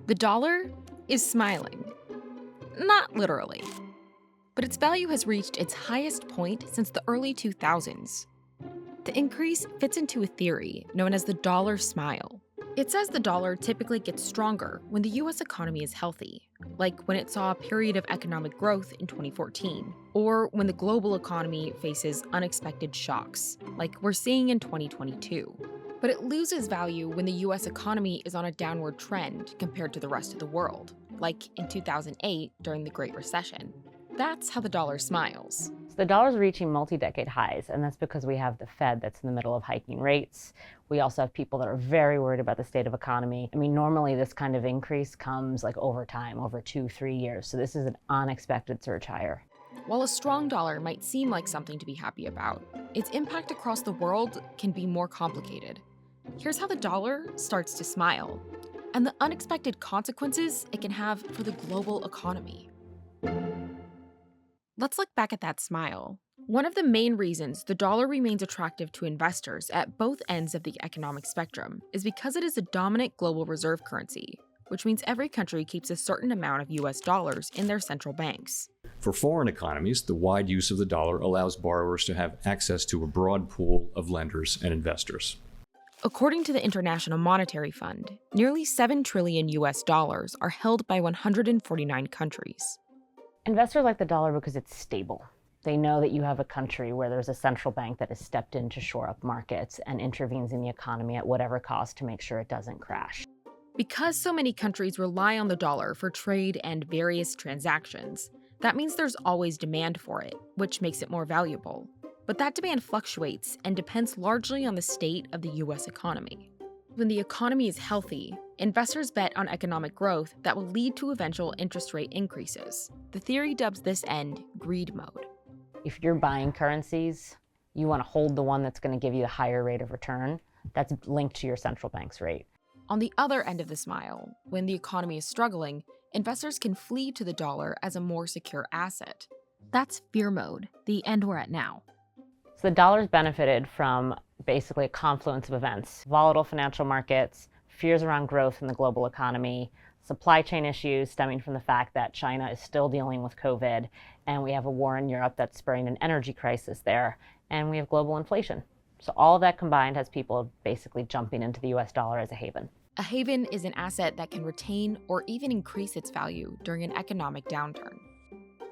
The dollar is smiling. Not literally, but its value has reached its highest point since the early 2000s. The increase fits into a theory known as the dollar smile. It says the dollar typically gets stronger when the US economy is healthy, like when it saw a period of economic growth in 2014, or when the global economy faces unexpected shocks, like we're seeing in 2022. But it loses value when the US economy is on a downward trend compared to the rest of the world, like in 2008 during the Great Recession. That's how the dollar smiles. So the dollar's reaching multi-decade highs, and that's because we have the Fed that's in the middle of hiking rates. We also have people that are very worried about the state of economy. I mean, normally this kind of increase comes like over time, over 2-3 years. So this is an unexpected surge higher. While a strong dollar might seem like something to be happy about, its impact across the world can be more complicated. Here's how the dollar starts to smile, and the unexpected consequences it can have for the global economy. Let's look back at that smile. One of the main reasons the dollar remains attractive to investors at both ends of the economic spectrum is because it is a dominant global reserve currency, which means every country keeps a certain amount of US dollars in their central banks. For foreign economies, the wide use of the dollar allows borrowers to have access to a broad pool of lenders and investors. According to the International Monetary Fund, nearly 7 trillion US dollars are held by 149 countries. Investors like the dollar because it's stable. They know that you have a country where there's a central bank that has stepped in to shore up markets and intervenes in the economy at whatever cost to make sure it doesn't crash. Because so many countries rely on the dollar for trade and various transactions, that means there's always demand for it, which makes it more valuable. But that demand fluctuates and depends largely on the state of the US economy. When the economy is healthy, investors bet on economic growth that will lead to eventual interest rate increases. The theory dubs this end greed mode. If you're buying currencies, you want to hold the one that's going to give you a higher rate of return. That's linked to your central bank's rate. On the other end of the smile, when the economy is struggling, investors can flee to the dollar as a more secure asset. That's fear mode, the end we're at now. So the dollar's benefited from basically a confluence of events: volatile financial markets, fears around growth in the global economy, supply chain issues stemming from the fact that China is still dealing with COVID, and we have a war in Europe that's spurring an energy crisis there, and we have global inflation. So all of that combined has people basically jumping into the US dollar as a haven. A haven is an asset that can retain or even increase its value during an economic downturn.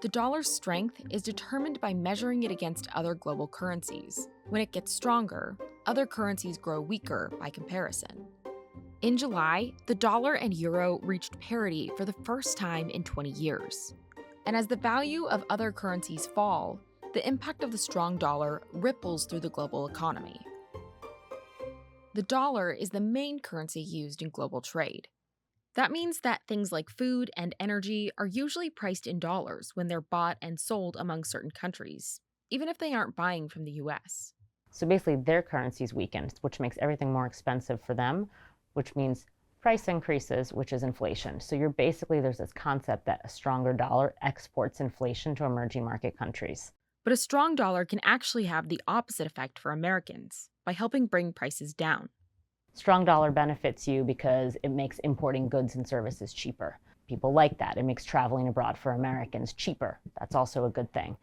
The dollar's strength is determined by measuring it against other global currencies. When it gets stronger, other currencies grow weaker by comparison. In July, the dollar and euro reached parity for the first time in 20 years. And as the value of other currencies fall, the impact of the strong dollar ripples through the global economy. The dollar is the main currency used in global trade. That means that things like food and energy are usually priced in dollars when they're bought and sold among certain countries, even if they aren't buying from the US. So basically their currency's weakened, which makes everything more expensive for them, which means price increases, which is inflation. So there's this concept that a stronger dollar exports inflation to emerging market countries. But a strong dollar can actually have the opposite effect for Americans by helping bring prices down. Strong dollar benefits you because it makes importing goods and services cheaper. People like that. It makes traveling abroad for Americans cheaper. That's also a good thing.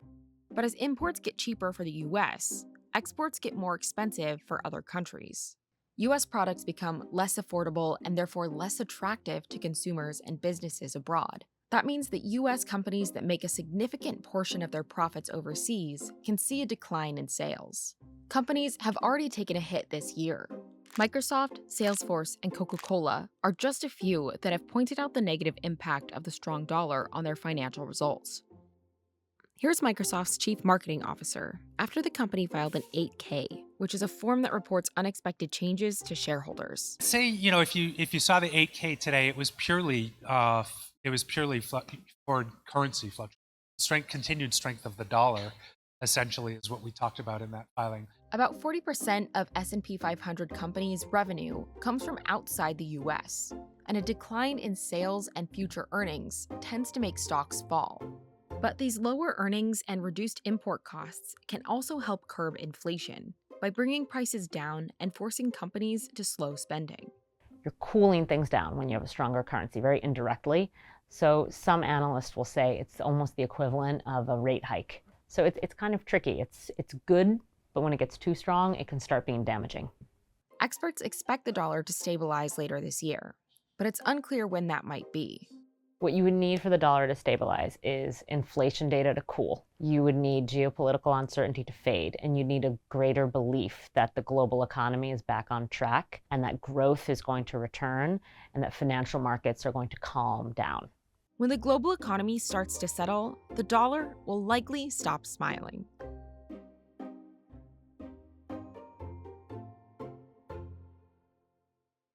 But as imports get cheaper for the US, exports get more expensive for other countries. US products become less affordable and therefore less attractive to consumers and businesses abroad. That means that US companies that make a significant portion of their profits overseas can see a decline in sales. Companies have already taken a hit this year. Microsoft, Salesforce, and Coca-Cola are just a few that have pointed out the negative impact of the strong dollar on their financial results. Here's Microsoft's chief marketing officer after the company filed an 8K, which is a form that reports unexpected changes to shareholders. Say, if you saw the 8K today, it was purely for currency fluctuation. Continued strength of the dollar, essentially, is what we talked about in that filing. About 40% of S&P 500 companies' revenue comes from outside the US, and a decline in sales and future earnings tends to make stocks fall. But these lower earnings and reduced import costs can also help curb inflation by bringing prices down and forcing companies to slow spending. you're cooling things down when you have a stronger currency, very indirectly. So some analysts will say it's almost the equivalent of a rate hike. So it's kind of tricky. It's good, but when it gets too strong, it can start being damaging. Experts expect the dollar to stabilize later this year, but it's unclear when that might be. What you would need for the dollar to stabilize is inflation data to cool. You would need geopolitical uncertainty to fade, and you need a greater belief that the global economy is back on track and that growth is going to return and that financial markets are going to calm down. When the global economy starts to settle, the dollar will likely stop smiling.